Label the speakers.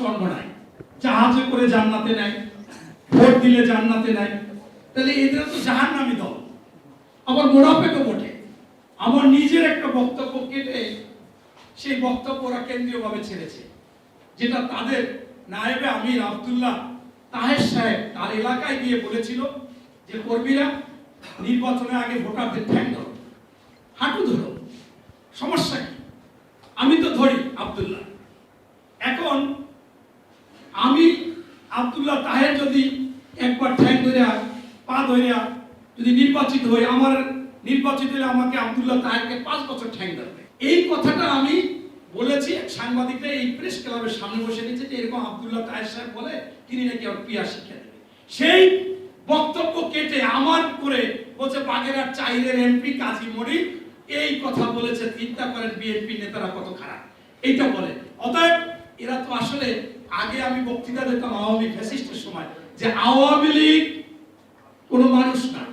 Speaker 1: চন্দ্রনায় জাহাজে করে জান্নাতে নেয়, ভোট দিলে জান্নাতে নেয়, তাহলে এদের তো জাহান্নামী দল। আবার মোনাফেকও বটে। আমার নিজের একটা বক্তব্য কেটে সেই বক্তব্য ওরা কেন্দ্রীয়ভাবে ছেড়েছে, যেটা তাদের নায়েবে আমির আব্দুল্লাহ তাহের সাহেব তার এলাকায় গিয়ে বলেছিল যে কর্মীরা নির্বাচনের আগে ভোটারদের ঠ্যাং ধরো, হাঁটু ধরো, সমস্যা কি? আমি তো ধরি আব্দুল্লাহ। এখন আমি আব্দুল্লাহ তাহের যদি একবার ঠ্যাং ধরে পা ধরে যদি নির্বাচিত হই, আমার নির্বাচিত হলে আমাকে আব্দুল্লাহ তাহেরকে 5 বছর ঠ্যাং ধরবে। এই কথাটা আমি বলেছি। সাংবাদিকরা এই প্রেস ক্লাবের সামনে বসে নিয়েছে যে এরকম আব্দুল্লাহ তাহের সাহেব বলে তিনি নাকি আর পিয়ার শিক্ষা দেবে। সেই বক্তব্য কেটে আমার করে বলছে বাগেরহাট 4-এর এমপি কাজী মনির এই কথা বলেছে। চিন্তা করেন বিএনপি নেতারা কত খারাপ, এইটা বলে। অতএব এরা তো আসলে আগে আমি বক্তৃতা দিতাম আওয়ামী ফ্যাসিস্টের সময় যে আওয়ামী লীগ কোনো মানুষ না,